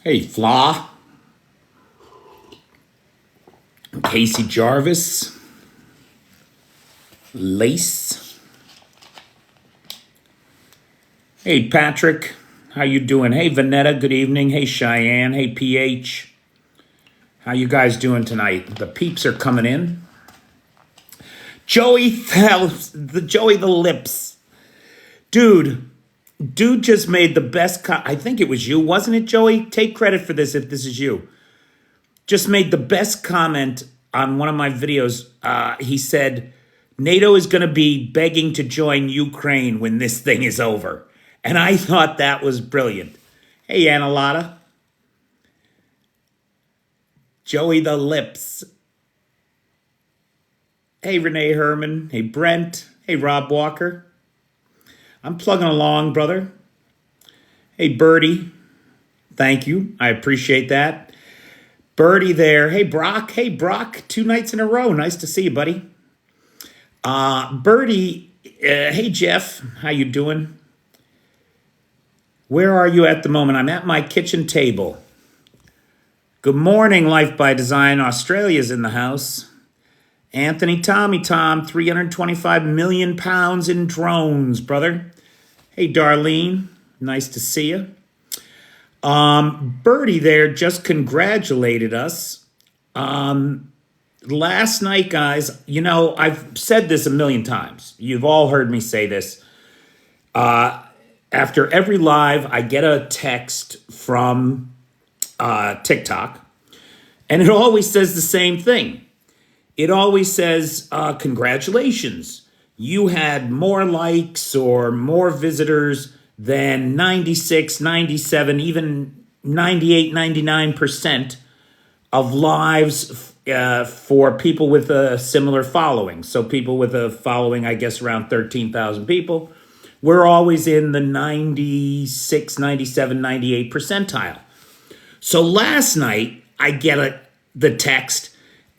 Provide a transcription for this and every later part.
Hey, Flaw. Casey Jarvis. Lace. Hey, Patrick. How you doing? Hey, Vanetta. Good evening. Hey, Cheyenne. Hey, PH. How you guys doing tonight? The peeps are coming in. Joey the Lips. Dude just made the best I think it was you, wasn't it, Joey? Take credit for this if this is you. Just made the best comment on one of my videos. He said, NATO is going to be begging to join Ukraine when this thing is over. And I thought that was brilliant. Hey, Annalata. Joey the Lips. Hey, Renee Herman. Hey, Brent. Hey, Rob Walker. I'm plugging along, brother. Hey, Birdie. Thank you. I appreciate that. Birdie there. Hey, Brock. Hey, Brock. 2 nights in a row. Nice to see you, buddy. Birdie. Hey, Jeff. How you doing? Where are you at the moment? I'm at my kitchen table. Good morning, Life by Design. Australia's in the house. Anthony Tommy Tom, 325 million pounds in drones, brother. Hey, Darlene. Nice to see you. Birdie there just congratulated us. Last night, guys, you know, I've said this a million times. You've all heard me say this. After every live, I get a text from TikTok, and it always says the same thing. It always says, congratulations. You had more likes or more visitors than 96, 97, even 98, 99% of lives for people with a similar following. So people with a following, I guess, around 13,000 people. We're always in the 96, 97, 98 percentile. So last night, I get the text,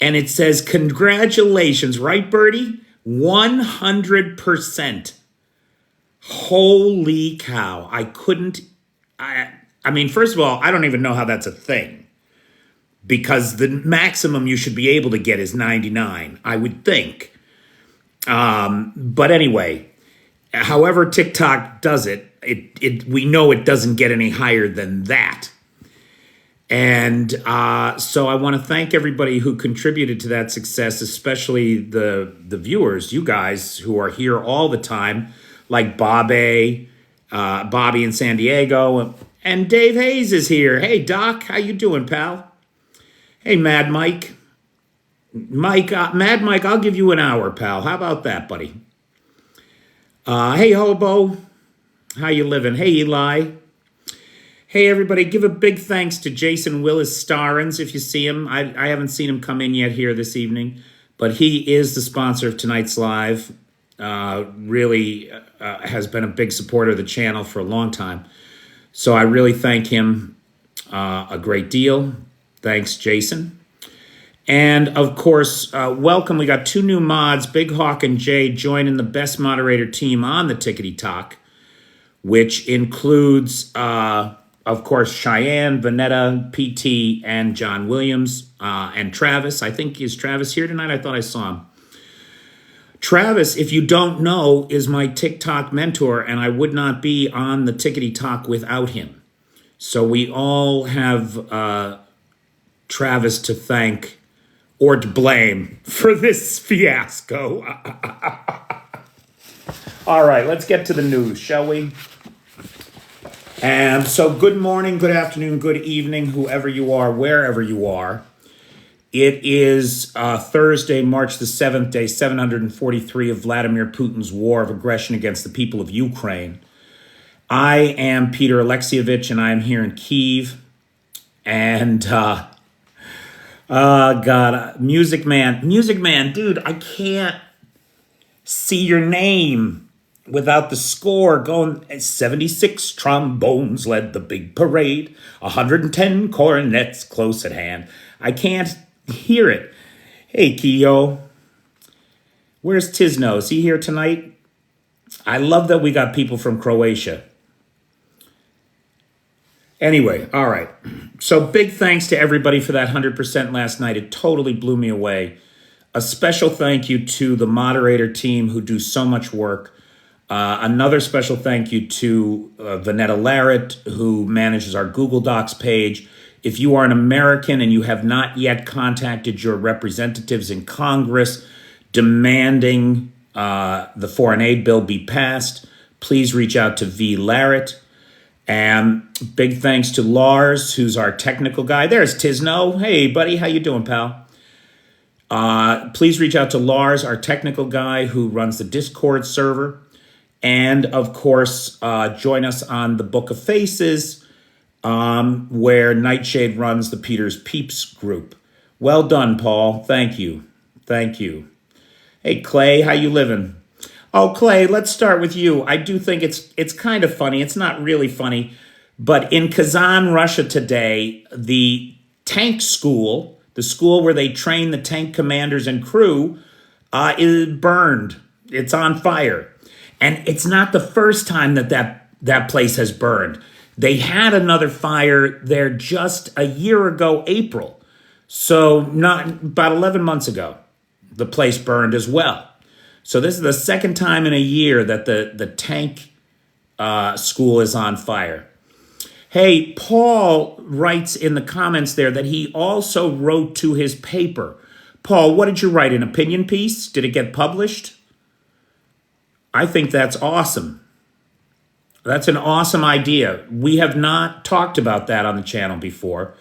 and it says, congratulations, right, Birdie? 100%. Holy cow. I mean, first of all, I don't even know how that's a thing. Because the maximum you should be able to get is 99, I would think. But anyway, however TikTok does it, we know it doesn't get any higher than that. And so I want to thank everybody who contributed to that success, especially the viewers, you guys who are here all the time, like Bobby in San Diego, and Dave Hayes is here. Hey, Doc, how you doing, pal? Hey, Mad Mike. Mad Mike, I'll give you an hour, pal. How about that, buddy? Hey, Hobo. How you living? Hey, Eli. Hey, everybody, give a big thanks to Jason Willis Starrins, if you see him. I haven't seen him come in yet here this evening, but he is the sponsor of tonight's live. Really has been a big supporter of the channel for a long time. So I really thank him a great deal. Thanks, Jason. And, of course, welcome. We got 2 new mods, Big Hawk and Jay, joining the best moderator team on the Tickety Talk, which includes... of course, Cheyenne, Vanetta, PT, and John Williams, and Travis. I think, is Travis here tonight? I thought I saw him. Travis, if you don't know, is my TikTok mentor, and I would not be on the Tickety Talk without him. So we all have Travis to thank or to blame for this fiasco. All right, let's get to the news, shall we? And so good morning, good afternoon, good evening, whoever you are, wherever you are. It is Thursday, March the 7th, day 743 of Vladimir Putin's war of aggression against the people of Ukraine. I am Peter Alexievich, and I am here in Kyiv. And, God, Music Man, dude, I can't see your name. without the score going. 76 trombones led the big parade, 110 cornets close at hand. I can't hear it. Hey, Kyo, where's Tisno? Is he here tonight? I love that we got people from Croatia. Anyway, all right. So big thanks to everybody for that 100% last night. It totally blew me away. A special thank you to the moderator team who do so much work. Another special thank you to Vanetta Larrett, who manages our Google Docs page. If you are an American and you have not yet contacted your representatives in Congress demanding the foreign aid bill be passed, please reach out to V. Larrett. And big thanks to Lars, who's our technical guy. There's Tisno. Hey, buddy, how you doing, pal? Please reach out to Lars, our technical guy who runs the Discord server. And, of course, join us on the Book of Faces, where Nightshade runs the Peter's Peeps group. Well done, Paul. Thank you. Thank you. Hey, Clay, how you living? Oh, Clay, let's start with you. I do think it's kind of funny. It's not really funny. But in Kazan, Russia today, the tank school, the school where they train the tank commanders and crew, is burned. It's on fire. And it's not the first time that place has burned. They had another fire there just a year ago, April. So not about 11 months ago, the place burned as well. So this is the second time in a year that the tank school is on fire. Hey, Paul writes in the comments there that he also wrote to his paper. Paul, what did you write? An opinion piece? Did it get published? I think that's awesome. That's an awesome idea. We have not talked about that on the channel before.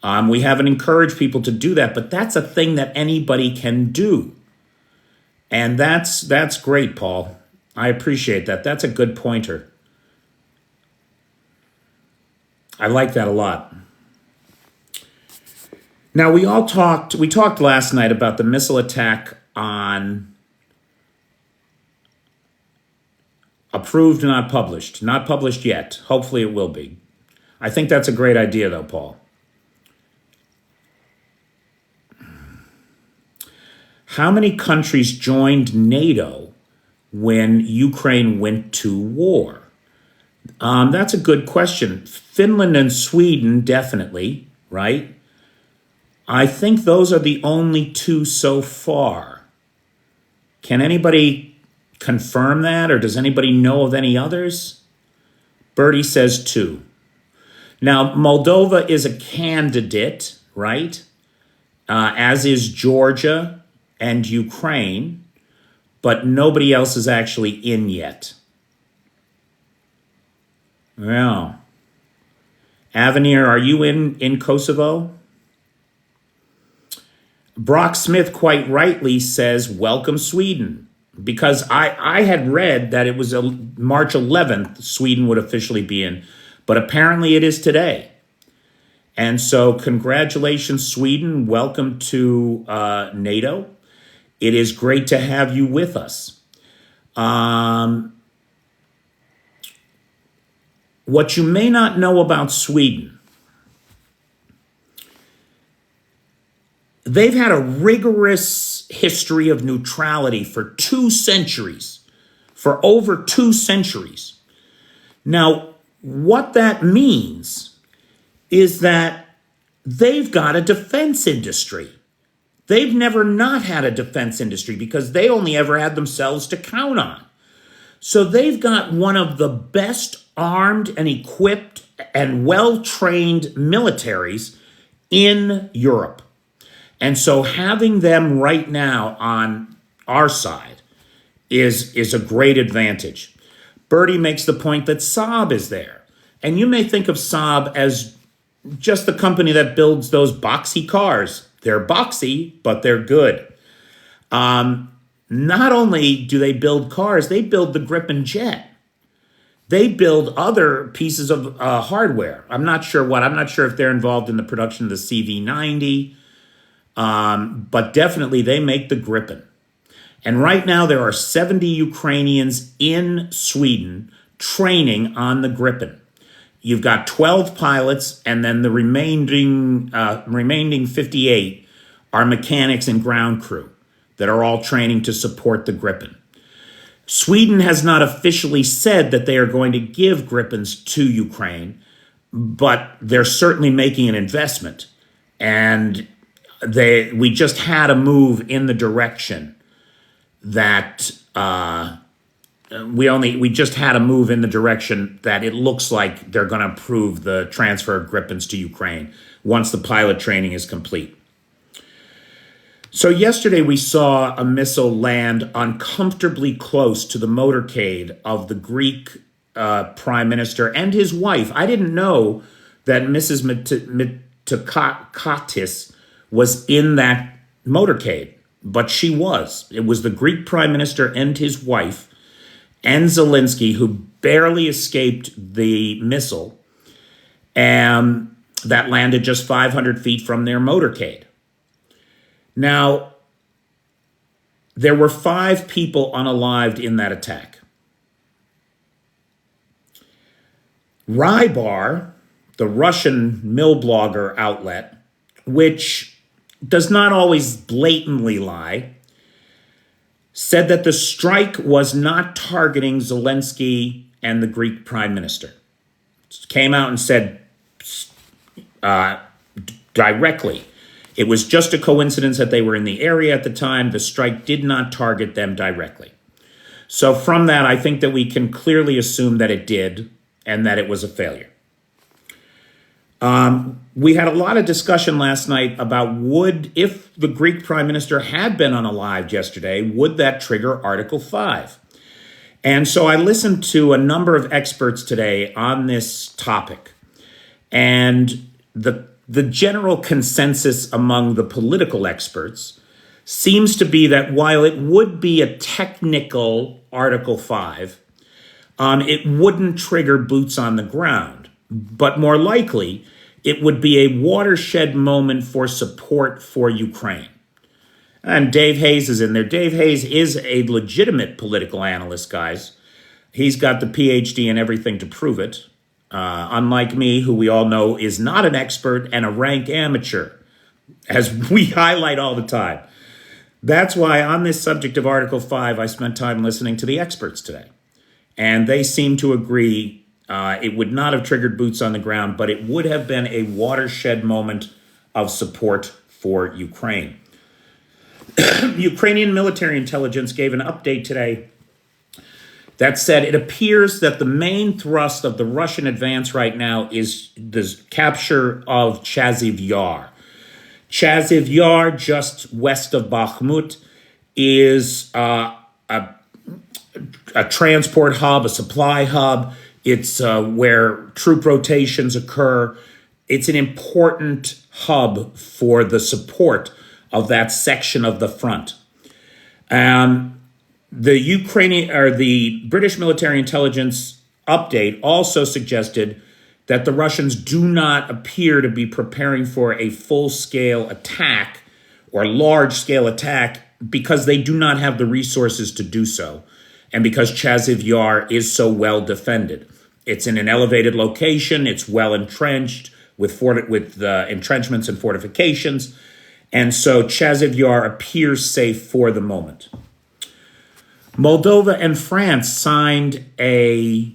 We haven't encouraged people to do that, but that's a thing that anybody can do. And that's great, Paul. I appreciate that. That's a good pointer. I like that a lot. Now, we talked last night about the missile attack on approved, not published. Not published yet. Hopefully it will be. I think that's a great idea, though, Paul. How many countries joined NATO when Ukraine went to war? That's a good question. Finland and Sweden, definitely, right? I think those are the only two so far. Can anybody confirm that, or does anybody know of any others? Bertie says 2. Now, Moldova is a candidate, right? As is Georgia and Ukraine, but nobody else is actually in yet. Well, Avenir, are you in Kosovo? Brock Smith quite rightly says, welcome Sweden. Because I had read that it was March 11th, Sweden would officially be in. But apparently it is today. And so congratulations, Sweden. Welcome to NATO. It is great to have you with us. What you may not know about Sweden, they've had a rigorous history of neutrality for 2 centuries, for over 2 centuries. Now, what that means is that they've got a defense industry. They've never not had a defense industry because they only ever had themselves to count on. So they've got one of the best armed and equipped and well-trained militaries in Europe. And so having them right now on our side is a great advantage. Bertie makes the point that Saab is there. And you may think of Saab as just the company that builds those boxy cars. They're boxy, but they're good. Not only do they build cars, they build the Gripen jet. They build other pieces of hardware. I'm not sure what. I'm not sure if they're involved in the production of the CV-90. But definitely they make the Gripen. And right now there are 70 Ukrainians in Sweden training on the Gripen. You've got 12 pilots, and then the remaining 58 are mechanics and ground crew that are all training to support the Gripen. Sweden has not officially said that they are going to give Gripens to Ukraine, but they're certainly making an investment. And we just had a move in the direction that we just had a move in the direction that it looks like they're going to approve the transfer of Gripens to Ukraine once the pilot training is complete. So yesterday we saw a missile land uncomfortably close to the motorcade of the Greek prime minister and his wife. I didn't know that Mrs. Mitsotakis was in that motorcade, but she was. It was the Greek prime minister and his wife and Zelensky, who barely escaped the missile, and that landed just 500 feet from their motorcade. Now, there were 5 people unalived in that attack. Rybar, the Russian mill blogger outlet, which does not always blatantly lie, said that the strike was not targeting Zelensky and the Greek prime minister. Came out and said directly, it was just a coincidence that they were in the area at the time. The strike did not target them directly. So from that, I think that we can clearly assume that it did and that it was a failure. We had a lot of discussion last night about if the Greek prime minister had been unalived yesterday, would that trigger Article 5? And so I listened to a number of experts today on this topic. And the general consensus among the political experts seems to be that while it would be a technical Article 5, it wouldn't trigger boots on the ground. But more likely, it would be a watershed moment for support for Ukraine. And Dave Hayes is in there. Dave Hayes is a legitimate political analyst, guys. He's got the PhD and everything to prove it. Unlike me, who we all know is not an expert and a rank amateur, as we highlight all the time. That's why on this subject of Article 5, I spent time listening to the experts today. And they seem to agree it would not have triggered boots on the ground, but it would have been a watershed moment of support for Ukraine. Ukrainian military intelligence gave an update today that said it appears that the main thrust of the Russian advance right now is the capture of Kyiv Yar. Kyiv Yar, just west of Bakhmut, is a transport hub, a supply hub. It's where troop rotations occur. It's an important hub for the support of that section of the front. The British military intelligence update also suggested that the Russians do not appear to be preparing for a full-scale attack or large-scale attack because they do not have the resources to do so, and because Kyiv Yar is so well defended. It's in an elevated location. It's well entrenched with entrenchments and fortifications, and so Kyiv Yar appears safe for the moment. Moldova and France signed a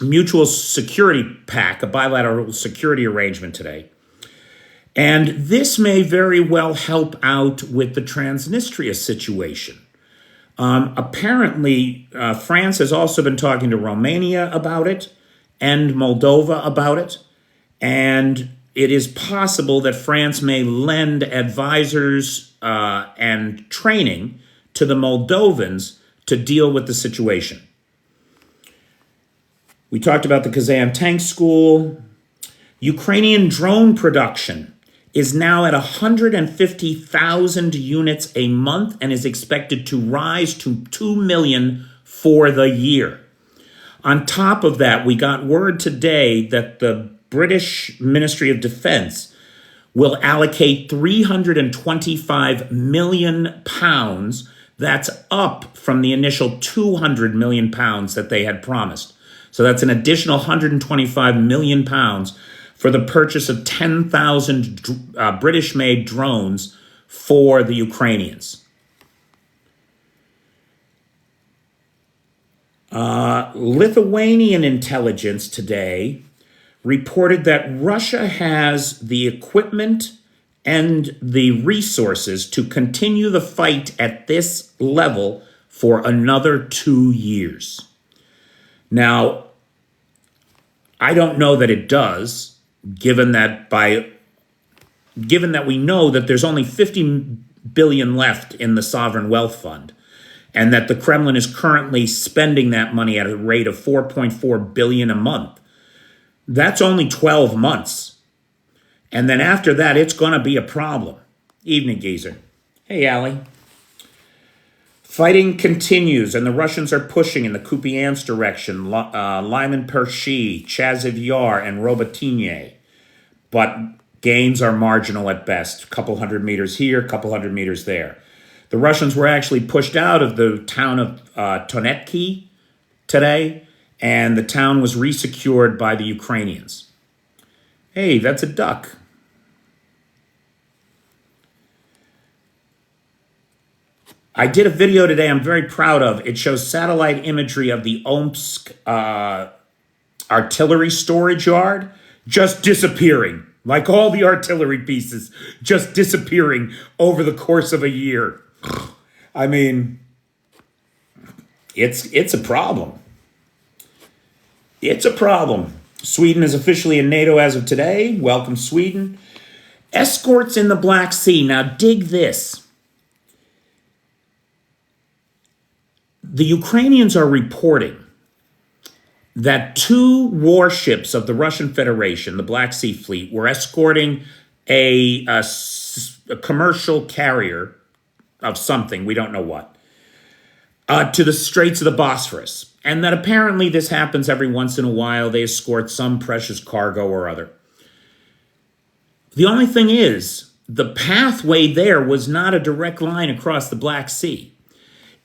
mutual security pact, a bilateral security arrangement today. And this may very well help out with the Transnistria situation. Apparently, France has also been talking to Romania about it and Moldova about it. And it is possible that France may lend advisors and training to the Moldovans to deal with the situation. We talked about the Kazan Tank School. Ukrainian drone production is now at 150,000 units a month and is expected to rise to 2 million for the year. On top of that, we got word today that the British Ministry of Defense will allocate 325 million pounds. That's up from the initial 200 million pounds that they had promised. So that's an additional 125 million pounds for the purchase of 10,000 British-made drones for the Ukrainians. Lithuanian intelligence today reported that Russia has the equipment and the resources to continue the fight at this level for another 2 years. Now, I don't know that it does, given that we know that there's only 50 billion left in the sovereign wealth fund, and that the Kremlin is currently spending that money at a rate of 4.4 billion a month. That's only 12 months. And then after that, it's going to be a problem. Evening, Geezer. Hey, Allie. Fighting continues, and the Russians are pushing in the Kupiansk direction, Lyman Pershi, Chaziv Yar, and Robotyne. But gains are marginal at best. A couple hundred meters here, a couple hundred meters there. The Russians were actually pushed out of the town of Tonetki today, and the town was resecured by the Ukrainians. Hey, that's a duck. I did a video today I'm very proud of. It shows satellite imagery of the Omsk artillery storage yard just disappearing, like all the artillery pieces, just disappearing over the course of a year. I mean, it's a problem. It's a problem. Sweden is officially in NATO as of today. Welcome, Sweden. Escorts in the Black Sea. Now, dig this. The Ukrainians are reporting that 2 warships of the Russian Federation, the Black Sea Fleet, were escorting a commercial carrier of something, we don't know what, to the Straits of the Bosphorus. And that apparently this happens every once in a while. They escort some precious cargo or other. The only thing is, the pathway there was not a direct line across the Black Sea.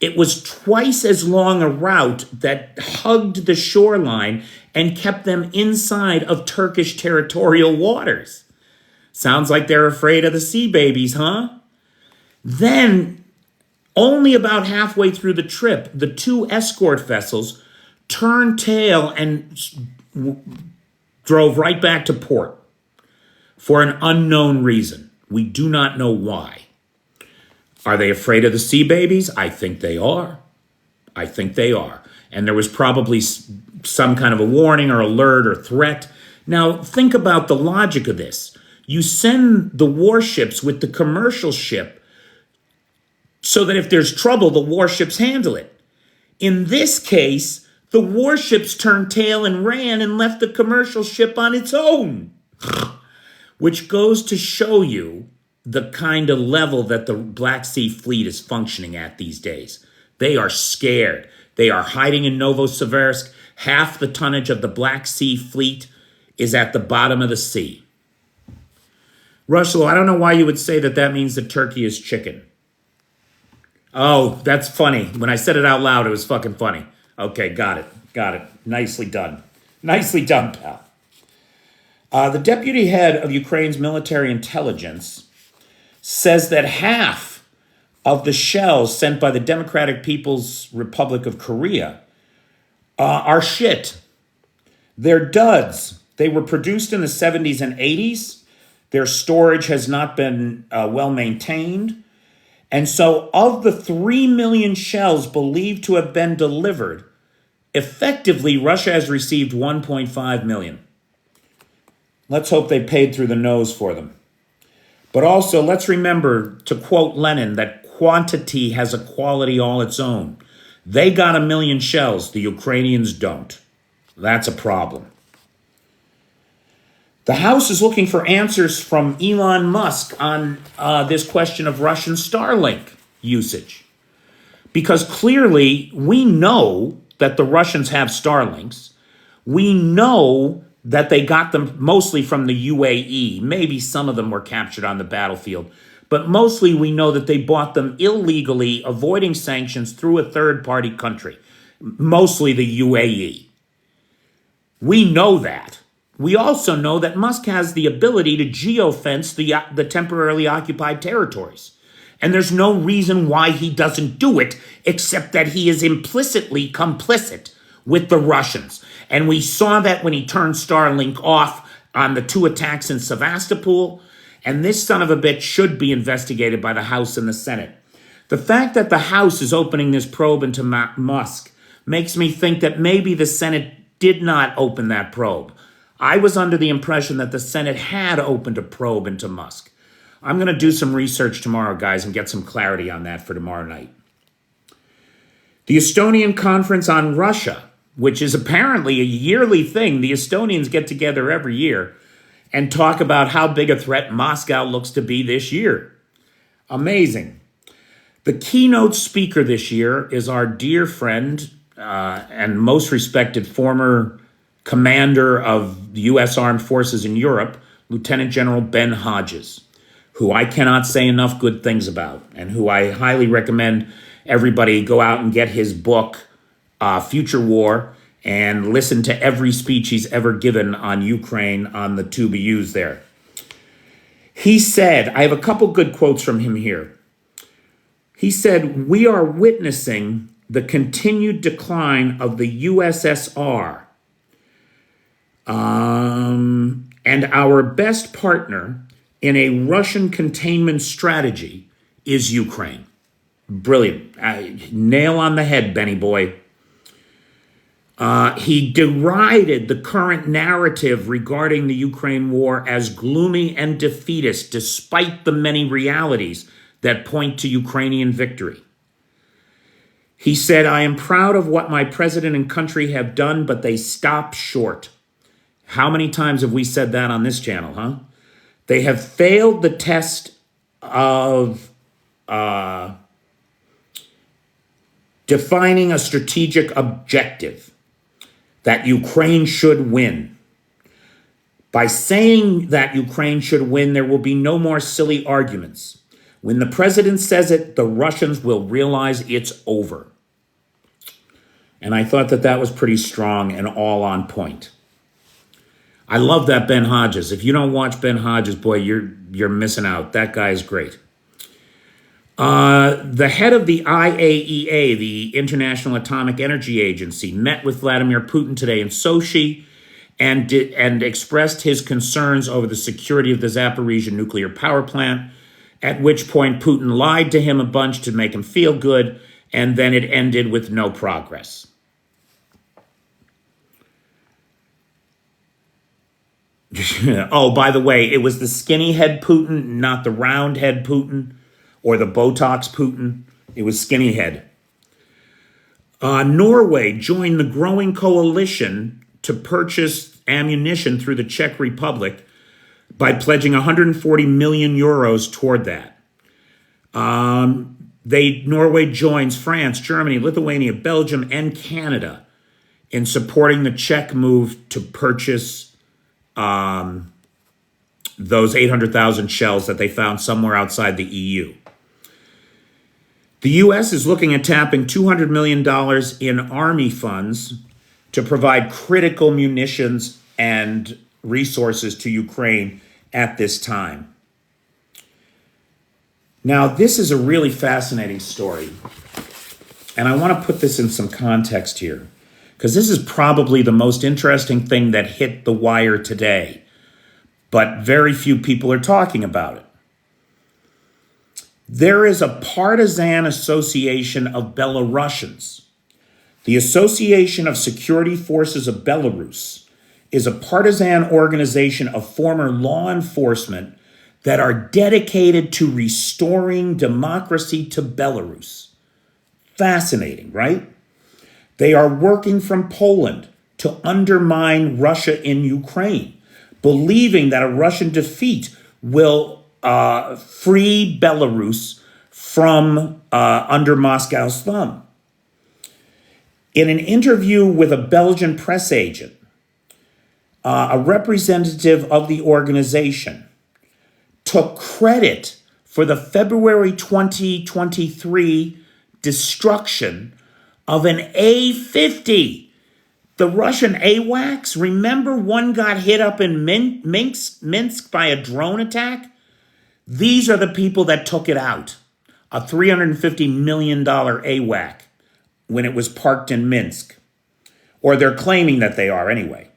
It was twice as long a route that hugged the shoreline and kept them inside of Turkish territorial waters. Sounds like they're afraid of the sea babies, huh? Then, only about halfway through the trip, the 2 escort vessels turned tail and drove right back to port for an unknown reason. We do not know why. Are they afraid of the sea babies? I think they are. I think they are. And there was probably some kind of a warning or alert or threat. Now, think about the logic of this. You send the warships with the commercial ship so that if there's trouble, the warships handle it. In this case, the warships turned tail and ran and left the commercial ship on its own, which goes to show you the kind of level that the Black Sea Fleet is functioning at these days. They are scared. They are hiding in Novosibirsk. Half the tonnage of the Black Sea Fleet is at the bottom of the sea. Russell, I don't know why you would say that that means that Turkey is chicken. Oh, that's funny. When I said it out loud, it was fucking funny. Okay, got it. Got it. Nicely done. Nicely done, pal. The deputy head of Ukraine's military intelligence says that half of the shells sent by the Democratic People's Republic of Korea are shit. They're duds. They were produced in the 70s and 80s. Their storage has not been well maintained. And so of the 3 million shells believed to have been delivered, effectively, Russia has received 1.5 million. Let's hope they paid through the nose for them. But also, let's remember, to quote Lenin, that quantity has a quality all its own. They got 1 million shells. The Ukrainians don't. That's a problem. The House is looking for answers from Elon Musk on this question of Russian Starlink usage. Because clearly, we know that the Russians have Starlinks. We know that they got them mostly from the UAE. Maybe some of them were captured on the battlefield, but mostly we know that they bought them illegally, avoiding sanctions through a third-party country, mostly the UAE. We know that. We also know that Musk has the ability to geofence the temporarily occupied territories. And there's no reason why he doesn't do it, except that he is implicitly complicit with the Russians. And we saw that when he turned Starlink off on the 2 attacks in Sevastopol. And this son of a bitch should be investigated by the House and the Senate. The fact that the House is opening this probe into Musk makes me think that maybe the Senate did not open that probe. I was under the impression that the Senate had opened a probe into Musk. I'm going to do some research tomorrow, guys, and get some clarity on that for tomorrow night. The Estonian Conference on Russia, which is apparently a yearly thing. The Estonians get together every year and talk about how big a threat Moscow looks to be this year. Amazing. The keynote speaker this year is our dear friend and most respected former commander of the U.S. Armed Forces in Europe, Lieutenant General Ben Hodges, who I cannot say enough good things about, and who I highly recommend everybody go out and get his book, Future War, and listen to every speech he's ever given on Ukraine on the TubeUs there. He said, I have a couple good quotes from him here. He said, "We are witnessing the continued decline of the USSR. And our best partner in a Russian containment strategy is Ukraine." Brilliant. Nail on the head, Benny boy. He derided the current narrative regarding the Ukraine war as gloomy and defeatist, despite the many realities that point to Ukrainian victory. He said, "I am proud of what my president and country have done, but they stop short." How many times have we said that on this channel, huh? They have failed the test of defining a strategic objective that Ukraine should win. By saying that Ukraine should win, there will be no more silly arguments. When the president says it, the Russians will realize it's over. And I thought that that was pretty strong and all on point. I love that Ben Hodges. If you don't watch Ben Hodges, boy, you're missing out. That guy is great. The head of the IAEA, the International Atomic Energy Agency, met with Vladimir Putin today in Sochi and expressed his concerns over the security of the Zaporizhzhia nuclear power plant, at which point Putin lied to him a bunch to make him feel good, and then it ended with no progress. Oh, by the way, it was the skinny head Putin, not the round head Putin or the Botox Putin. It was skinny head. Norway joined the growing coalition to purchase ammunition through the Czech Republic by pledging 140 million euros toward that. Norway joins France, Germany, Lithuania, Belgium, and Canada in supporting the Czech move to purchase those 800,000 shells that they found somewhere outside the EU. The U.S. is looking at tapping $200 million in Army funds to provide critical munitions and resources to Ukraine at this time. Now, this is a really fascinating story, and I want to put this in some context here, because this is probably the most interesting thing that hit the wire today, but very few people are talking about it. There is a partisan association of Belarusians. The Association of Security Forces of Belarus is a partisan organization of former law enforcement that are dedicated to restoring democracy to Belarus. Fascinating, right? They are working from Poland to undermine Russia in Ukraine, believing that a Russian defeat will free Belarus from under Moscow's thumb. In an interview with a Belgian press agent, a representative of the organization took credit for the February 2023 destruction of an A-50. The Russian AWACS, remember one got hit up in Minsk by a drone attack? These are the people that took it out. A $350 million AWAC when it was parked in Minsk. Or they're claiming that they are anyway.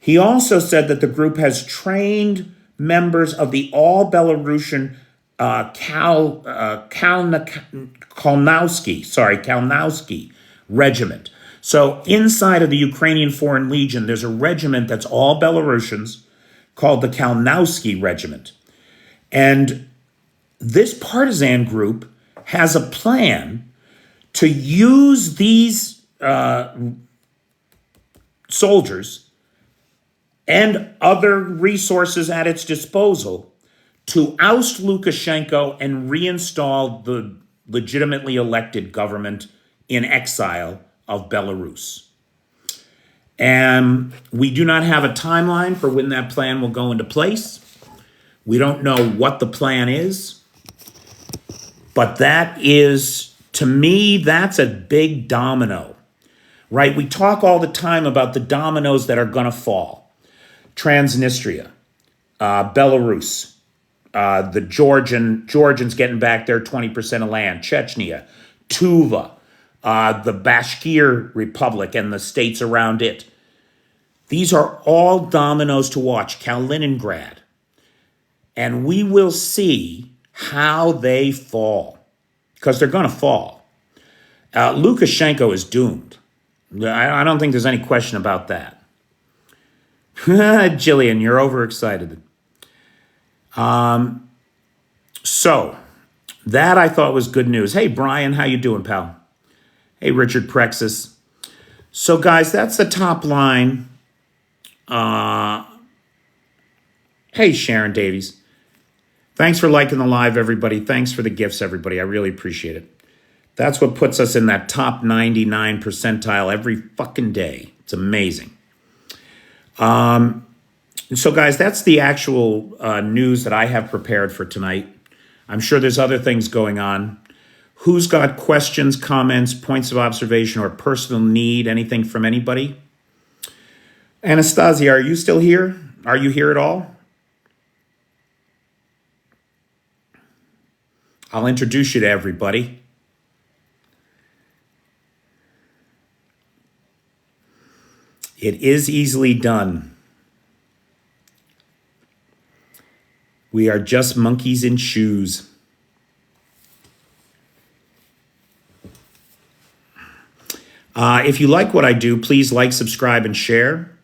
He also said that the group has trained members of the all Belarusian Kalnowski regiment. So inside of the Ukrainian Foreign Legion, there's a regiment that's all Belarusians called the Kalnowski Regiment. And this partisan group has a plan to use these soldiers and other resources at its disposal to oust Lukashenko and reinstall the legitimately elected government in exile of Belarus. And we do not have a timeline for when that plan will go into place. We don't know what the plan is. But that is, to me, that's a big domino, right? We talk all the time about the dominoes that are going to fall. Transnistria, Belarus, the Georgians getting back their 20% of land, Chechnya, Tuva, the Bashkir Republic and the states around it. These are all dominoes to watch, Kaliningrad. And we will see how they fall, because they're going to fall. Lukashenko is doomed. I don't think there's any question about that. Jillian, you're overexcited. So that I thought was good news. Hey, Brian, how you doing, pal? Hey, Richard Prexis. So, guys, that's the top line. Hey, Sharon Davies. Thanks for liking the live, everybody. Thanks for the gifts, everybody. I really appreciate it. That's what puts us in that top 99 percentile every fucking day. It's amazing. So, guys, that's the actual news that I have prepared for tonight. I'm sure there's other things going on. Who's got questions, comments, points of observation, or personal need? Anything from anybody? Anastasia, are you still here? Are you here at all? I'll introduce you to everybody. It is easily done. We are just monkeys in shoes. If you like what I do, please like, subscribe, and share.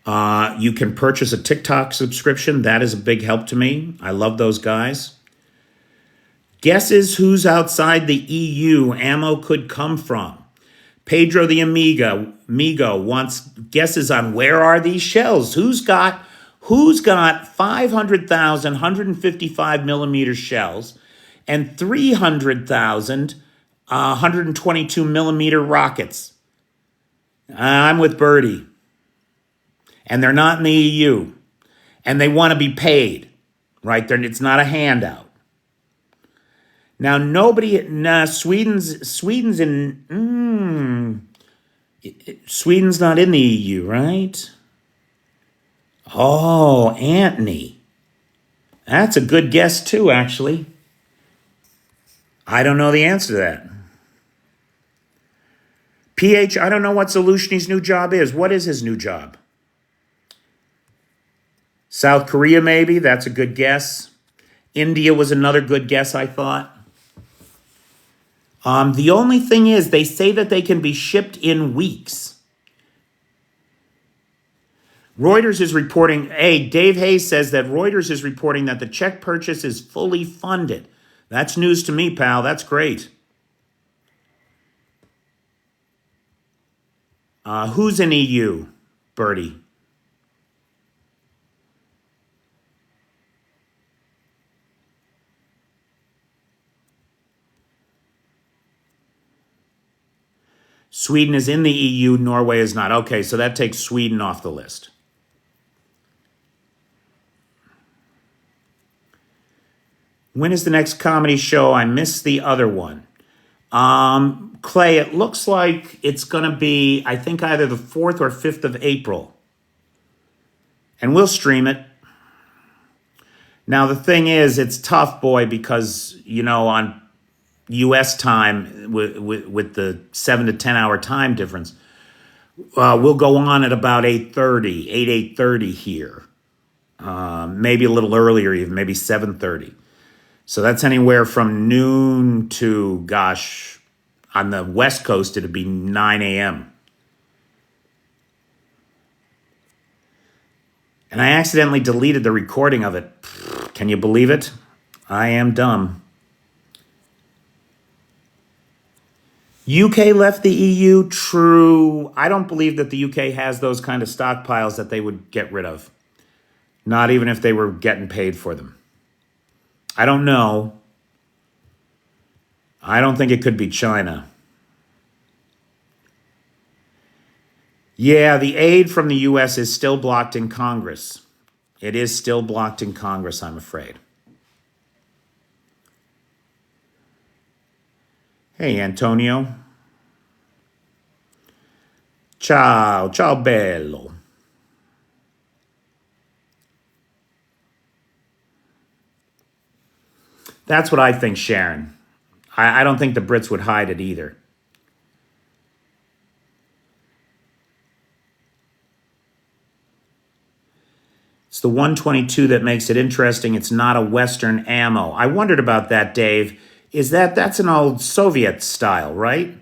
You can purchase a TikTok subscription. That is a big help to me. I love those guys. Guesses who's outside the EU ammo could come from. Pedro the Amigo wants guesses on where are these shells. Who's got 500,000 155 millimeter shells and 300,000 122 millimeter rockets? I'm with Birdie. And they're not in the EU. And they want to be paid, right? It's not a handout. Now, Sweden's not in the EU, right? Oh, Anthony. That's a good guess too, actually. I don't know the answer to that. PH, I don't know what Zaluzhny's new job is. What is his new job? South Korea, maybe? That's a good guess. India was another good guess, I thought. The only thing is, they say that they can be shipped in weeks. Reuters is reporting, Dave Hayes says that Reuters is reporting that the Czech purchase is fully funded. That's news to me, pal. That's great. Who's in EU, Bertie? Sweden is in the EU, Norway is not. Okay, so that takes Sweden off the list. When is the next comedy show? I missed the other one. Clay, it looks like it's going to be, I think, either the 4th or 5th of April. And we'll stream it. Now, the thing is, it's tough, boy, because, on U.S. time with the 7 to 10 hour time difference, we'll go on at about 8:30 here. Maybe a little earlier even, maybe 7:30. So that's anywhere from noon to, gosh, on the West Coast, it'd be 9 a.m. And I accidentally deleted the recording of it. Can you believe it? I am dumb. UK left the EU? True. I don't believe that the UK has those kind of stockpiles that they would get rid of. Not even if they were getting paid for them. I don't know. I don't think it could be China. Yeah, the aid from the U.S. is still blocked in Congress. It is still blocked in Congress, I'm afraid. Hey, Antonio. Ciao, ciao bello. That's what I think, Sharon. I don't think the Brits would hide it either. It's the 122 that makes it interesting. It's not a Western ammo. I wondered about that, Dave. That's an old Soviet style, right?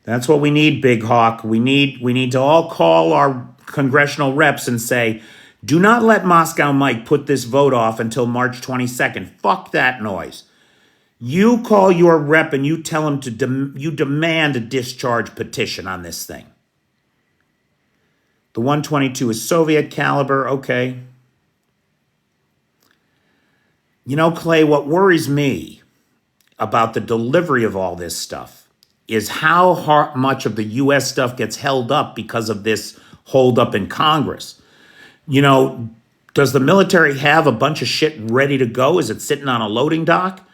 That's what we need, Big Hawk. We need to all call our congressional reps and say, do not let Moscow Mike put this vote off until March 22nd. Fuck that noise. You call your rep and you tell him you demand a discharge petition on this thing. The 122 is Soviet caliber, okay. Clay, what worries me about the delivery of all this stuff is how much of the U.S. stuff gets held up because of this holdup in Congress. Does the military have a bunch of shit ready to go? Is it sitting on a loading dock?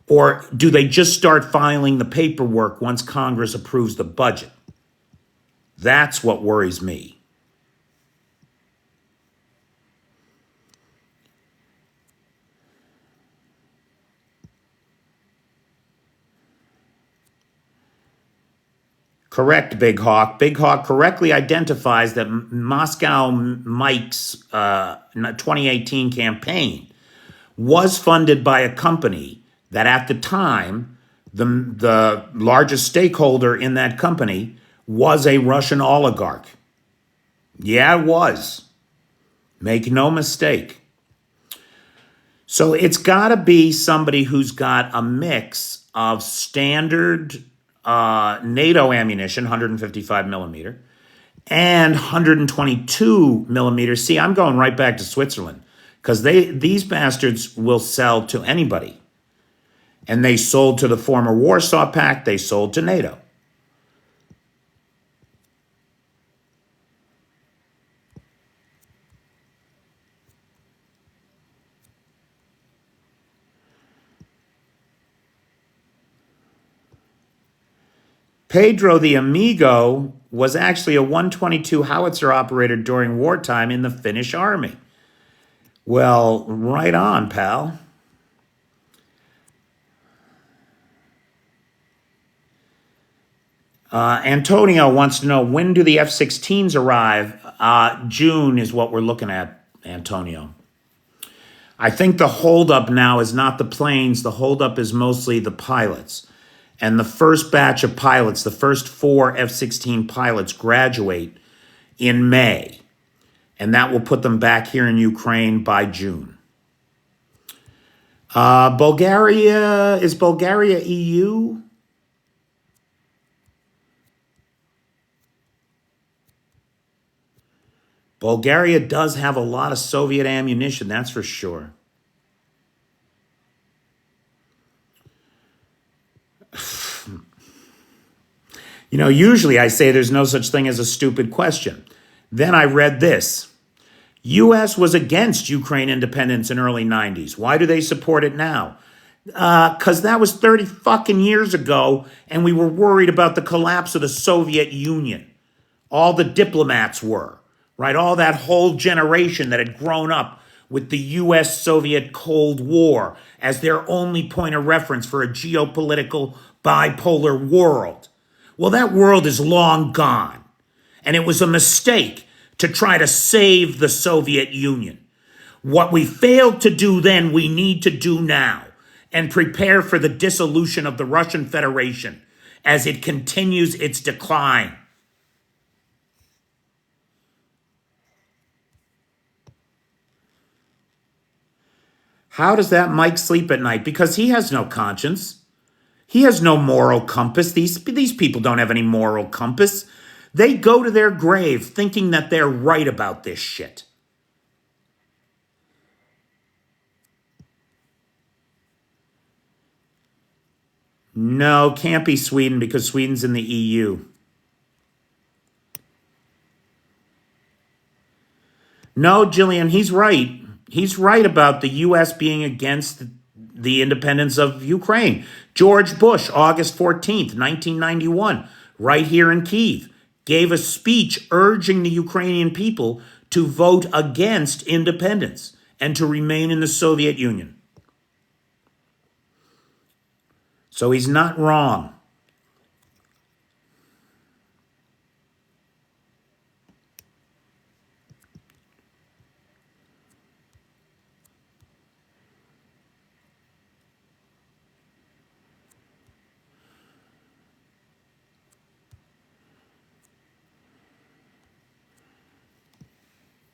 Or do they just start filing the paperwork once Congress approves the budget? That's what worries me. Correct, Big Hawk. Big Hawk correctly identifies that Moscow Mike's 2018 campaign was funded by a company that at the time, the largest stakeholder in that company was a Russian oligarch. Yeah, it was. Make no mistake. So it's got to be somebody who's got a mix of standard NATO ammunition, 155 millimeter, and 122 millimeters. See, I'm going right back to Switzerland because these bastards will sell to anybody. And they sold to the former Warsaw Pact. They sold to NATO. Pedro the Amigo was actually a 122 howitzer operator during wartime in the Finnish army. Well, right on, pal. Antonio wants to know, when do the F-16s arrive? June is what we're looking at, Antonio. I think the holdup now is not the planes. The holdup is mostly the pilots. And the first batch of pilots, the first 4 F-16 pilots graduate in May. And that will put them back here in Ukraine by June. Bulgaria, is Bulgaria EU? Bulgaria does have a lot of Soviet ammunition, that's for sure. Usually I say there's no such thing as a stupid question. Then I read this. U.S. was against Ukraine independence in early 90s. Why do they support it now? Because that was 30 fucking years ago, and we were worried about the collapse of the Soviet Union. All the diplomats were, right? All that whole generation that had grown up with the U.S.-Soviet Cold War as their only point of reference for a geopolitical bipolar world. Well, that world is long gone, and it was a mistake to try to save the Soviet Union. What we failed to do then, we need to do now, and prepare for the dissolution of the Russian Federation as it continues its decline. How does that Mike sleep at night? Because he has no conscience. He has no moral compass. These people don't have any moral compass. They go to their grave thinking that they're right about this shit. No, can't be Sweden because Sweden's in the EU. No, Jillian, he's right. He's right about the U.S. being against the independence of Ukraine. George Bush, August 14th, 1991, right here in Kyiv, gave a speech urging the Ukrainian people to vote against independence and to remain in the Soviet Union. So he's not wrong.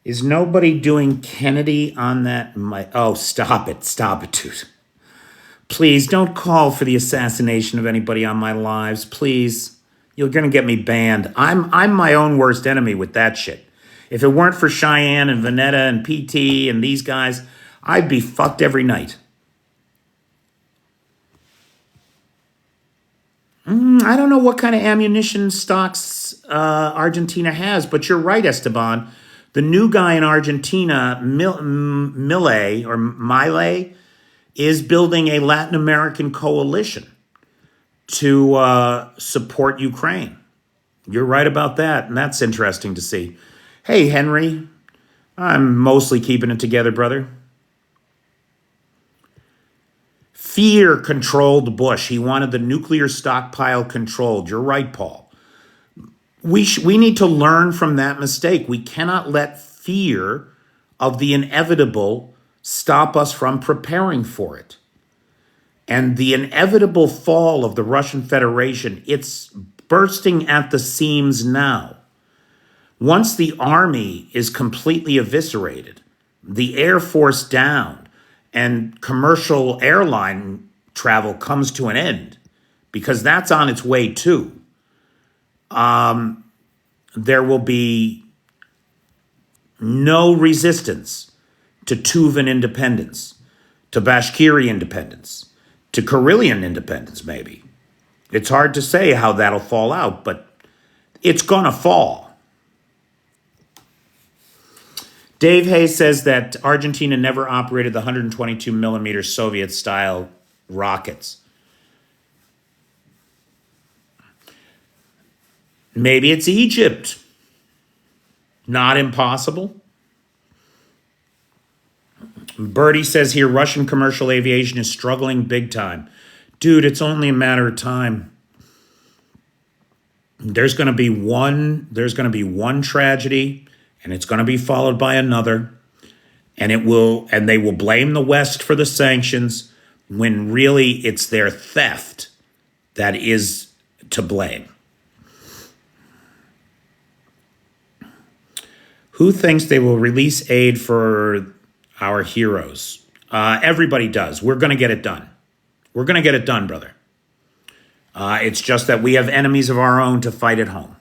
Is nobody doing Kennedy on that mic? Oh, stop it, dude. Please don't call for the assassination of anybody on my lives, please. You're gonna get me banned. I'm my own worst enemy with that shit. If it weren't for Cheyenne and Vanetta and PT and these guys, I'd be fucked every night. I don't know what kind of ammunition stocks Argentina has, but you're right, Esteban. The new guy in Argentina, Milei, is building a Latin American coalition to support Ukraine. You're right about that, and that's interesting to see. Hey, Henry, I'm mostly keeping it together, brother. Fear controlled Bush. He wanted the nuclear stockpile controlled. You're right, Paul. We need to learn from that mistake. We cannot let fear of the inevitable stop us from preparing for it. And the inevitable fall of the Russian Federation, it's bursting at the seams now. Once the army is completely eviscerated, the Air Force down, and commercial airline travel comes to an end, because that's on its way too. There will be no resistance to Tuvan independence, to Bashkiri independence, to Karelian independence, maybe. It's hard to say how that'll fall out, but it's gonna fall. Dave Hayes says that Argentina never operated the 122 millimeter Soviet-style rockets. Maybe it's Egypt. Not impossible. Bertie says here, Russian commercial aviation is struggling big time. Dude, it's only a matter of time. There's going to be one tragedy, and it's going to be followed by another, and they will blame the West for the sanctions when really it's their theft that is to blame. Who thinks they will release aid for our heroes? Everybody does. We're going to get it done. We're going to get it done, brother. It's just that we have enemies of our own to fight at home.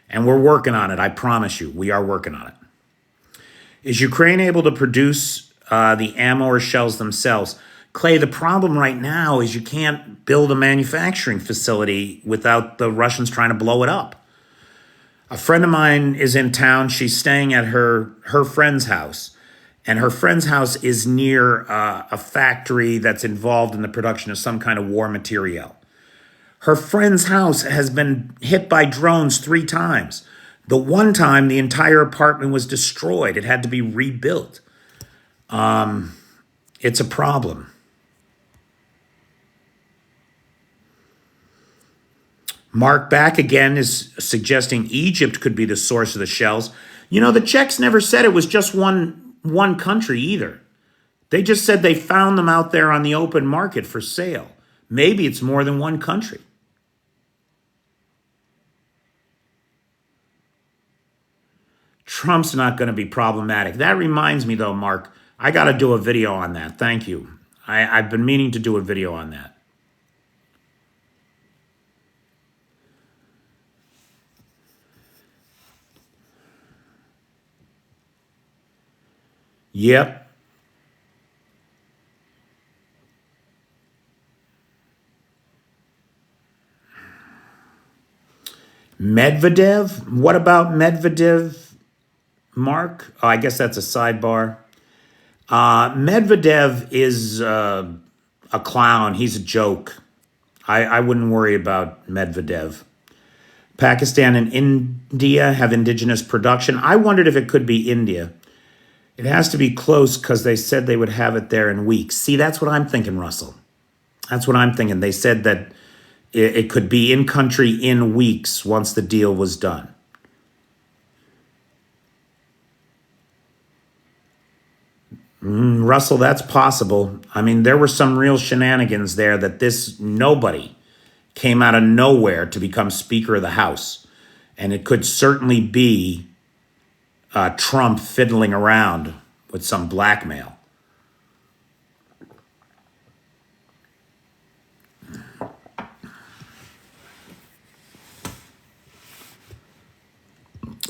And we're working on it. I promise you, we are working on it. Is Ukraine able to produce the ammo or shells themselves? Clay, the problem right now is you can't build a manufacturing facility without the Russians trying to blow it up. A friend of mine is in town. She's staying at her friend's house, and her friend's house is near a factory that's involved in the production of some kind of war material. Her friend's house has been hit by drones 3 times. The one time, the entire apartment was destroyed. It had to be rebuilt. It's a problem. Mark back again is suggesting Egypt could be the source of the shells. You know, the Czechs never said it was just one country either. They just said they found them out there on the open market for sale. Maybe it's more than one country. Trump's not going to be problematic. That reminds me, though, Mark, I got to do a video on that. Thank you. I've been meaning to do a video on that. Yep. Medvedev? What about Medvedev, Mark? Oh, I guess that's a sidebar. Medvedev is a clown. He's a joke. I wouldn't worry about Medvedev. Pakistan and India have indigenous production. I wondered if it could be India. It has to be close because they said they would have it there in weeks. See, that's what I'm thinking, Russell. That's what I'm thinking. They said that it could be in country in weeks once the deal was done. Russell, that's possible. I mean, there were some real shenanigans there that nobody came out of nowhere to become Speaker of the House. And it could certainly be Trump fiddling around with some blackmail.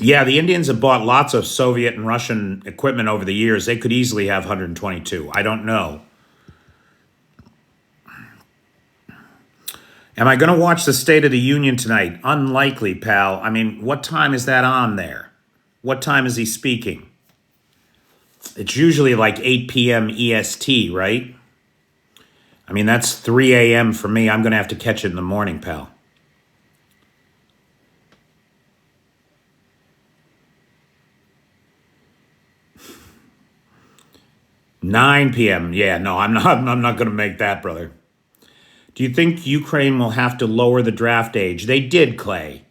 Yeah, the Indians have bought lots of Soviet and Russian equipment over the years. They could easily have 122. I don't know. Am I going to watch the State of the Union tonight? Unlikely, pal. I mean, what time is that on there? What time is he speaking? It's usually like 8 p.m. EST, right? I mean, that's 3 a.m. for me. I'm going to have to catch it in the morning, pal. 9 p.m. Yeah, no, I'm not going to make that, brother. Do you think Ukraine will have to lower the draft age? They did, Clay.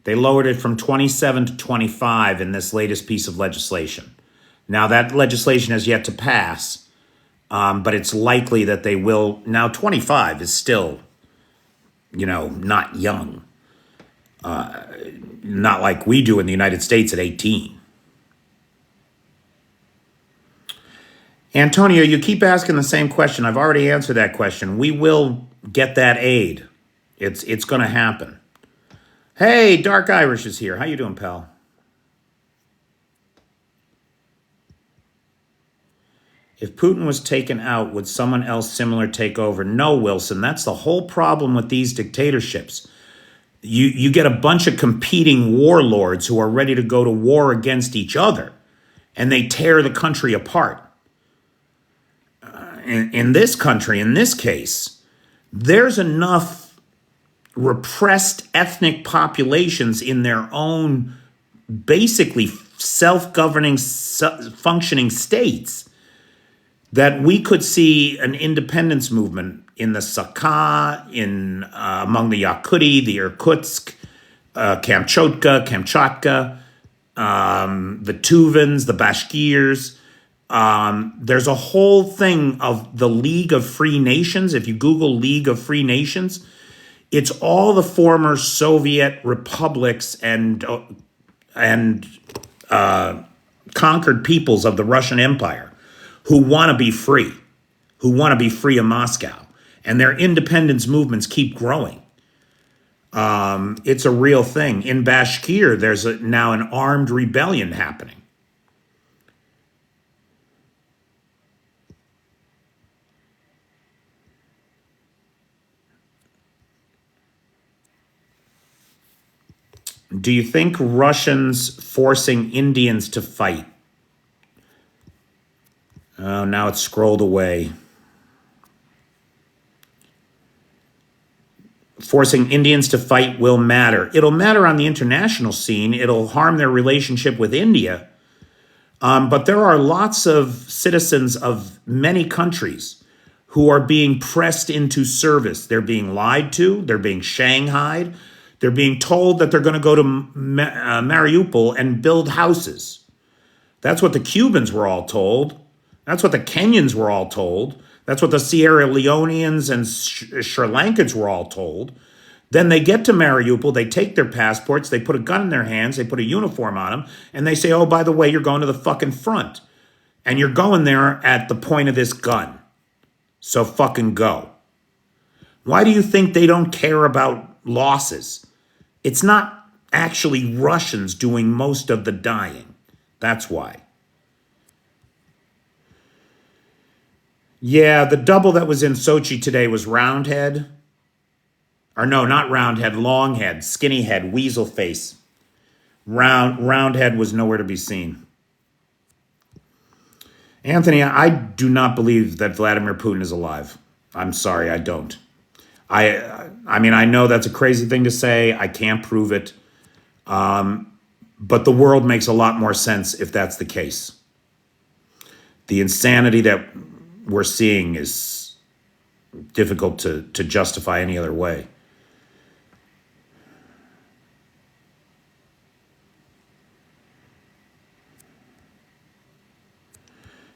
They lowered it from 27 to 25 in this latest piece of legislation. Now, that legislation has yet to pass, but it's likely that they will. Now, 25 is still, not young. Not like we do in the United States at 18. Antonio, you keep asking the same question. I've already answered that question. We will get that aid. It's going to happen. Hey, Dark Irish is here. How you doing, pal? If Putin was taken out, would someone else similar take over? No, Wilson. That's the whole problem with these dictatorships. You get a bunch of competing warlords who are ready to go to war against each other, and they tear the country apart. In this country, in this case, there's enough repressed ethnic populations in their own basically self-governing, functioning states that we could see an independence movement in the Sakha, among the Yakuti, the Irkutsk, Kamchatka, the Tuvans, the Bashkirs. There's a whole thing of the League of Free Nations. If you Google League of Free Nations, it's all the former Soviet republics and conquered peoples of the Russian Empire who want to be free, of Moscow. And their independence movements keep growing. It's a real thing. In Bashkir, there's now an armed rebellion happening. Do you think Russians forcing Indians to fight? Oh, now it's scrolled away. Forcing Indians to fight will matter. It'll matter on the international scene. It'll harm their relationship with India. But there are lots of citizens of many countries who are being pressed into service. They're being lied to. They're being shanghaied. They're being told that they're going to go to Mariupol and build houses. That's what the Cubans were all told. That's what the Kenyans were all told. That's what the Sierra Leoneans and Sri Lankans were all told. Then they get to Mariupol, they take their passports, they put a gun in their hands, they put a uniform on them, and they say, oh, by the way, you're going to the fucking front. And you're going there at the point of this gun. So fucking go. Why do you think they don't care about losses? It's not actually Russians doing most of the dying. That's why. Yeah, the double that was in Sochi today was Roundhead. Or no, not Roundhead, Longhead, Skinny Head, Weasel Face. Roundhead was nowhere to be seen. Anthony, I do not believe that Vladimir Putin is alive. I'm sorry, I don't. I mean, I know that's a crazy thing to say. I can't prove it. But the world makes a lot more sense if that's the case. The insanity that we're seeing is difficult to justify any other way.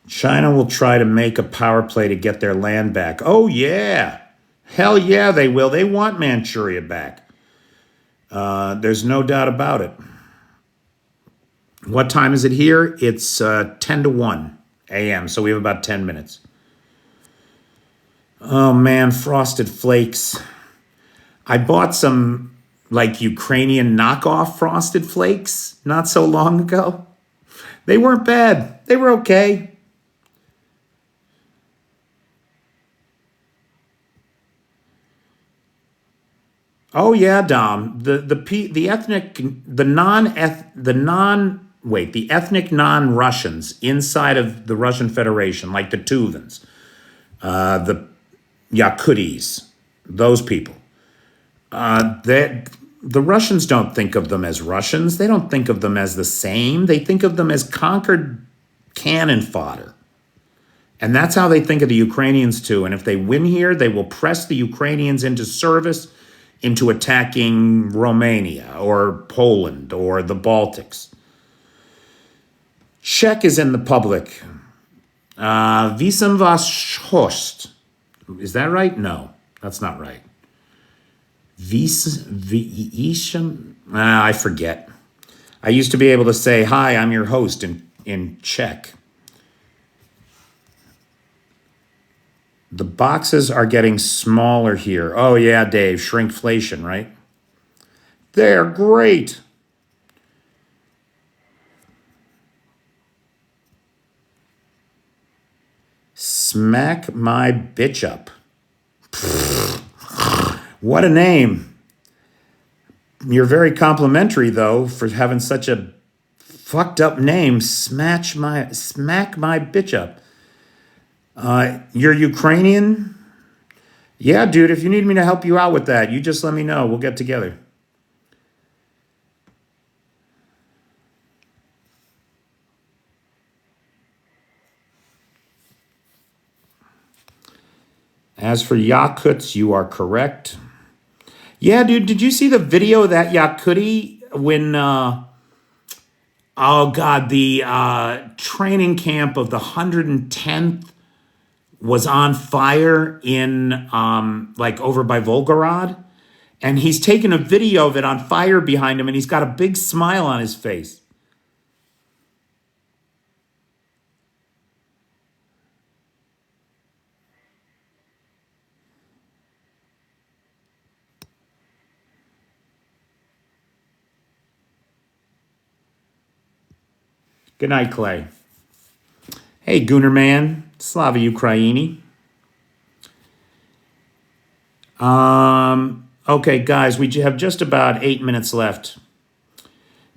China will try to make a power play to get their land back. Oh, yeah. Hell yeah, they will. They want Manchuria back. There's no doubt about it. What time is it here? It's 10 to 1 a.m., so we have about 10 minutes. Oh, man, Frosted Flakes. I bought some, like, Ukrainian knockoff Frosted Flakes not so long ago. They weren't bad. They were okay. Oh yeah, Dom. The ethnic non-Russians inside of the Russian Federation, like the Tuvans, the Yakutis, those people. The Russians don't think of them as Russians. They don't think of them as the same. They think of them as conquered cannon fodder. And that's how they think of the Ukrainians too. And if they win here, they will press the Ukrainians into service, into attacking Romania or Poland or the Baltics. Czech is in the public. Visam vas host. Is that right? No, that's not right. I forget. I used to be able to say, hi, I'm your host in Czech. The boxes are getting smaller here. Oh, yeah, Dave, shrinkflation, right? They're great. Smack my bitch up. What a name. You're very complimentary, though, for having such a fucked up name. Smack my bitch up. You're Ukrainian? Yeah, dude, if you need me to help you out with that, you just let me know. We'll get together. As for Yakuts, you are correct. Yeah, dude, did you see the video of that Yakuti when, the training camp of the 110th was on fire in, over by Volgorod? And he's taking a video of it on fire behind him, and he's got a big smile on his face. Good night, Clay. Hey, Gooner Man. Slava Ukraini. Okay, guys, we have just about 8 minutes left.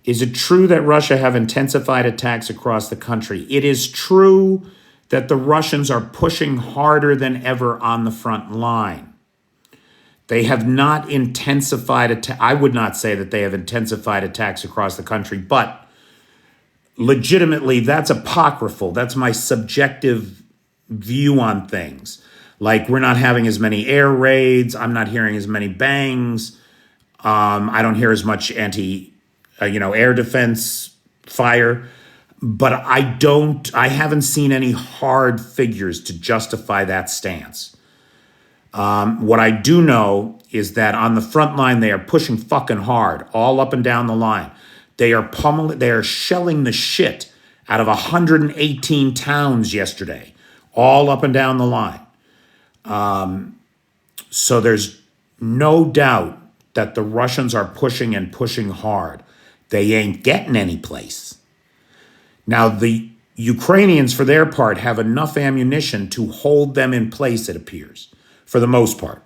Is it true that Russia have intensified attacks across the country? It is true that the Russians are pushing harder than ever on the front line. They have not intensified, I would not say that they have intensified attacks across the country, but legitimately, that's apocryphal. That's my subjective view on things. Like, we're not having as many air raids. I'm not hearing as many bangs. I don't hear as much air defense fire. But I haven't seen any hard figures to justify that stance. What I do know is that on the front line, they are pushing fucking hard, all up and down the line. They are shelling the shit out of 118 towns yesterday, all up and down the line. So there's no doubt that the Russians are pushing and pushing hard. They ain't getting any place. Now, the Ukrainians, for their part, have enough ammunition to hold them in place, it appears, for the most part.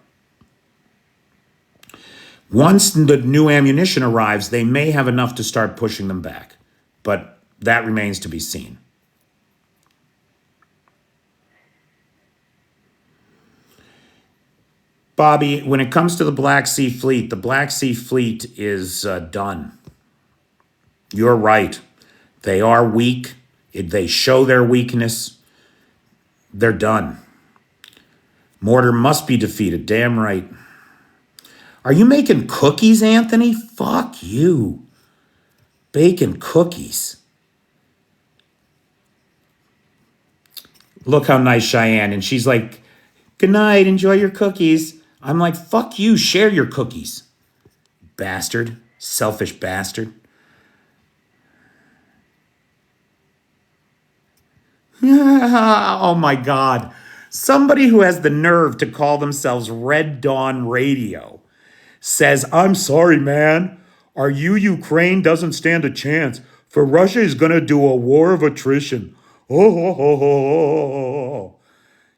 Once the new ammunition arrives, they may have enough to start pushing them back, but that remains to be seen. Bobby, when it comes to the Black Sea Fleet is done. You're right. They are weak. They show their weakness. They're done. Mortar must be defeated. Damn right. Are you making cookies, Anthony? Fuck you. Baking cookies. Look how nice Cheyenne. And she's like, good night, enjoy your cookies. I'm like, fuck you, share your cookies. Bastard. Selfish bastard. Oh my God. Somebody who has the nerve to call themselves Red Dawn Radio says, I'm sorry, man. Our Ukraine doesn't stand a chance. For Russia is going to do a war of attrition. Oh.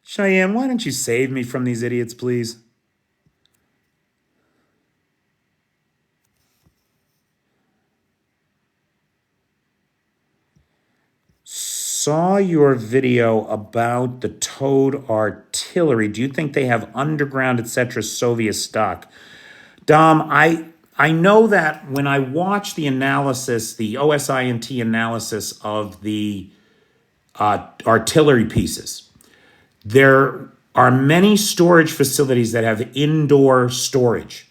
Cheyenne, why don't you save me from these idiots, please? Saw your video about the towed artillery. Do you think they have underground, etc., Soviet stock? Dom, I know that when I watch the analysis, the OSINT analysis of the artillery pieces, there are many storage facilities that have indoor storage.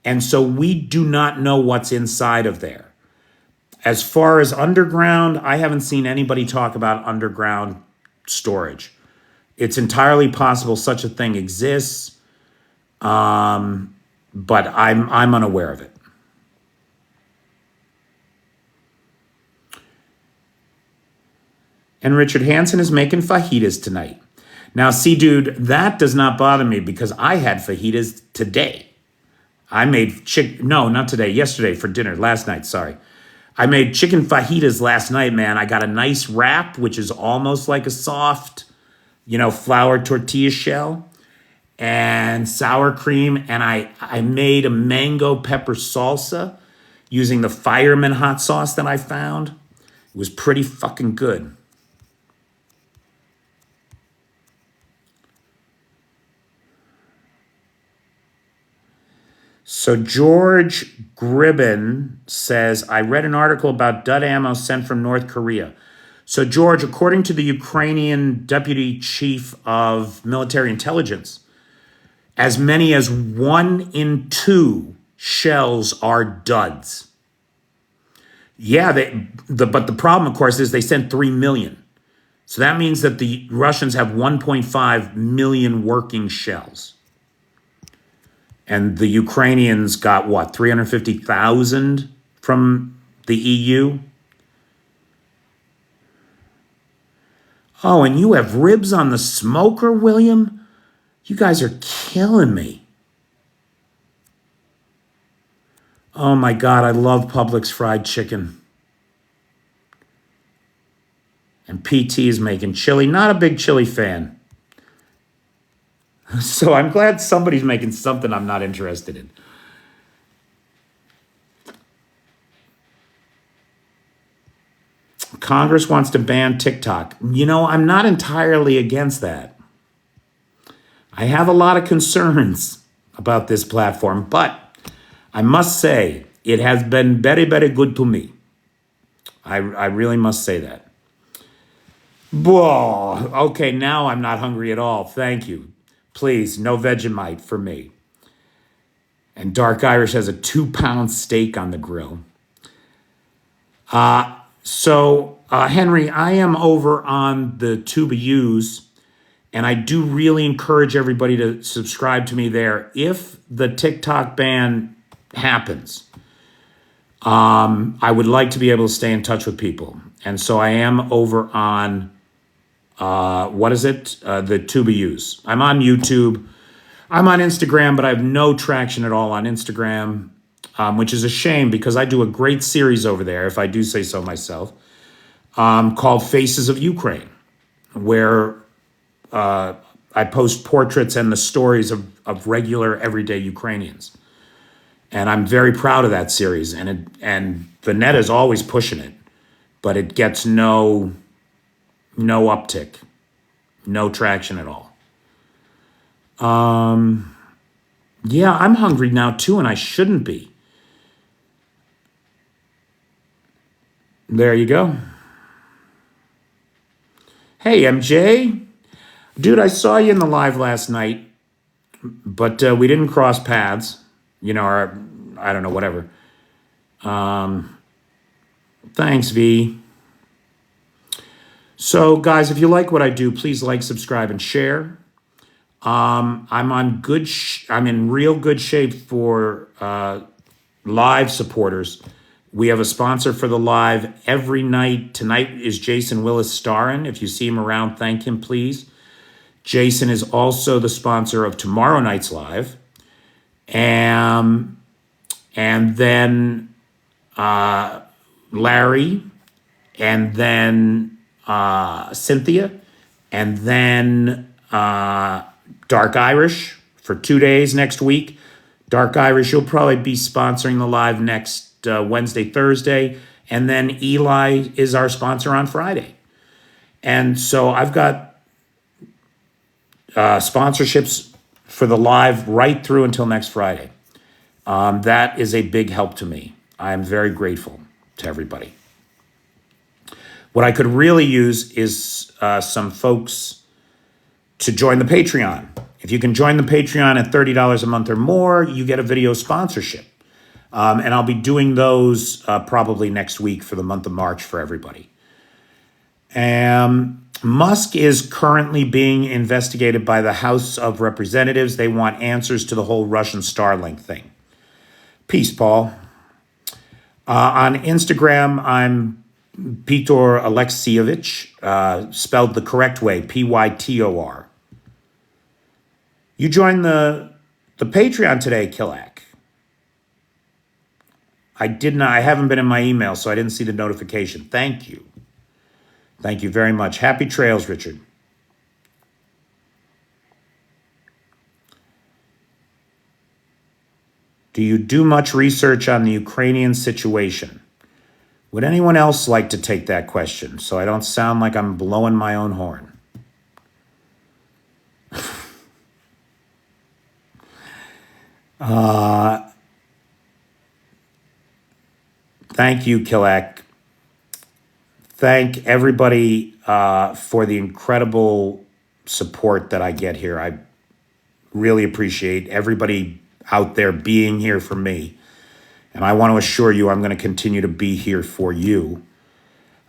And so we do not know what's inside of there. As far as underground, I haven't seen anybody talk about underground storage. It's entirely possible such a thing exists. But I'm unaware of it. And Richard Hansen is making fajitas tonight. Now, see, dude, that does not bother me because I had fajitas today. I made not today, yesterday for dinner, last night, sorry. I made chicken fajitas last night, man. I got a nice wrap, which is almost like a soft, flour tortilla shell. And sour cream, and I made a mango pepper salsa using the Fireman hot sauce that I found. It was pretty fucking good. So George Gribben says, I read an article about dud ammo sent from North Korea. So George, according to the Ukrainian Deputy Chief of Military Intelligence, as many as 1 in 2 shells are duds. Yeah, but the problem, of course, is they sent 3 million. So that means that the Russians have 1.5 million working shells. And the Ukrainians got, 350,000 from the EU? Oh, and you have ribs on the smoker, William? You guys are killing me. Oh my God, I love Publix fried chicken. And PT is making chili. Not a big chili fan. So I'm glad somebody's making something I'm not interested in. Congress wants to ban TikTok. You know, I'm not entirely against that. I have a lot of concerns about this platform, but I must say it has been very, very good to me. I really must say that. Whoa, okay, now I'm not hungry at all. Thank you. Please, no Vegemite for me. And Dark Irish has a 2-pound steak on the grill. Henry, I am over on the Tuba U's, and I do really encourage everybody to subscribe to me there. If the TikTok ban happens, I would like to be able to stay in touch with people. And so I am over on, the Tuba U's. I'm on YouTube. I'm on Instagram, but I have no traction at all on Instagram, which is a shame because I do a great series over there, if I do say so myself, called Faces of Ukraine, where I post portraits and the stories of regular, everyday Ukrainians. And I'm very proud of that series. And the net is always pushing it, but it gets no uptick, no traction at all. Yeah, I'm hungry now too, and I shouldn't be. There you go. Hey, MJ. Dude, I saw you in the live last night, but we didn't cross paths, or I don't know, whatever. Thanks, V. So, guys, if you like what I do, please like, subscribe, and share. I'm in real good shape for live supporters. We have a sponsor for the live every night. Tonight is Jason Willis starring. If you see him around, thank him, please. Jason is also the sponsor of tomorrow night's live. And then Larry, and then Cynthia, and then Dark Irish for 2 days next week. Dark Irish, you'll probably be sponsoring the live next Wednesday, Thursday. And then Eli is our sponsor on Friday. And so I've got sponsorships for the live right through until next Friday. That is a big help to me. I am very grateful to everybody. What I could really use is some folks to join the Patreon. If you can join the Patreon at $30 a month or more, you get a video sponsorship. And I'll be doing those probably next week for the month of March for everybody. Musk is currently being investigated by the House of Representatives. They want answers to the whole Russian Starlink thing. Peace, Paul. On Instagram, I'm Pytor Alexievich, spelled the correct way, Pytor. You joined the Patreon today, Kilak. I haven't been in my email, so I didn't see the notification. Thank you. Thank you very much. Happy trails, Richard. Do you do much research on the Ukrainian situation? Would anyone else like to take that question so I don't sound like I'm blowing my own horn? Thank you, Kilak. Thank everybody for the incredible support that I get here. I really appreciate everybody out there being here for me. And I want to assure you I'm going to continue to be here for you.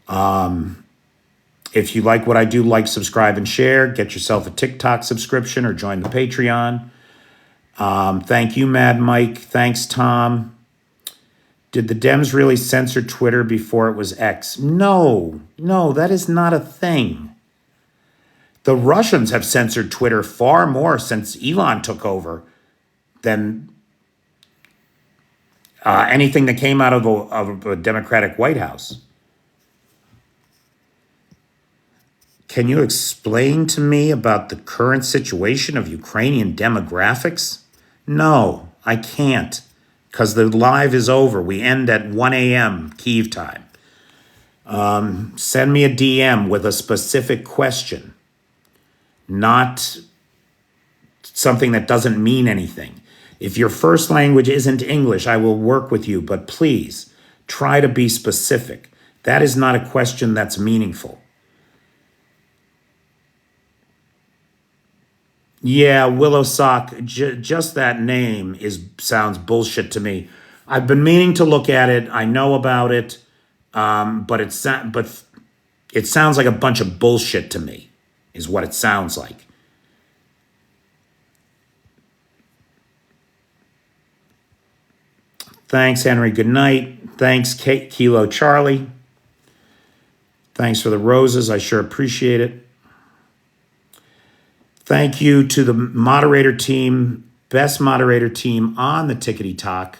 If you like what I do, like, subscribe, and share. Get yourself a TikTok subscription or join the Patreon. Thank you, Mad Mike. Thanks, Tom. Did the Dems really censor Twitter before it was X? No, that is not a thing. The Russians have censored Twitter far more since Elon took over than anything that came out of a Democratic White House. Can you explain to me about the current situation of Ukrainian demographics? No, I can't, because the live is over. We end at 1 a.m. Kyiv time. Send me a DM with a specific question, not something that doesn't mean anything. If your first language isn't English, I will work with you, but please try to be specific. That is not a question that's meaningful. Yeah, Willow Sock, just that name sounds bullshit to me. I've been meaning to look at it. I know about it, but it sounds like a bunch of bullshit to me, is what it sounds like. Thanks, Henry. Good night. Thanks, Kilo Charlie. Thanks for the roses. I sure appreciate it. Thank you to the moderator team, best moderator team on the Tickety Talk.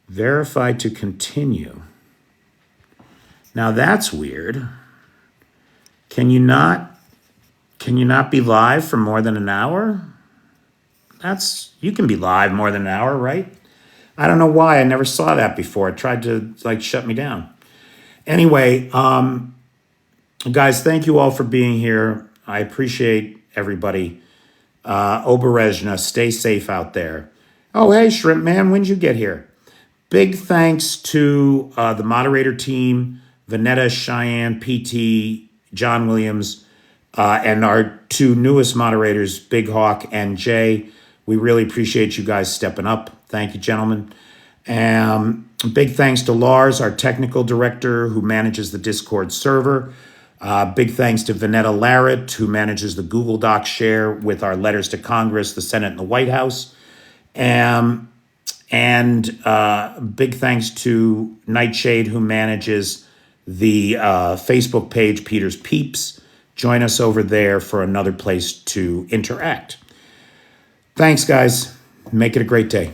Verify to continue. Now that's weird. Can you not be live for more than an hour? You can be live more than an hour, right? I don't know why I never saw that before. It tried to shut me down. Anyway, guys, thank you all for being here. I appreciate everybody. Oberezhna, stay safe out there. Oh, hey, Shrimp Man, when did you get here? Big thanks to the moderator team, Vanetta, Cheyenne, PT, John Williams, and our two newest moderators, Big Hawk and Jay. We really appreciate you guys stepping up. Thank you, gentlemen. Big thanks to Lars, our technical director, who manages the Discord server. Big thanks to Vanetta Larrett, who manages the Google Doc share with our letters to Congress, the Senate, and the White House. And big thanks to Nightshade, who manages the Facebook page, Peter's Peeps. Join us over there for another place to interact. Thanks, guys. Make it a great day.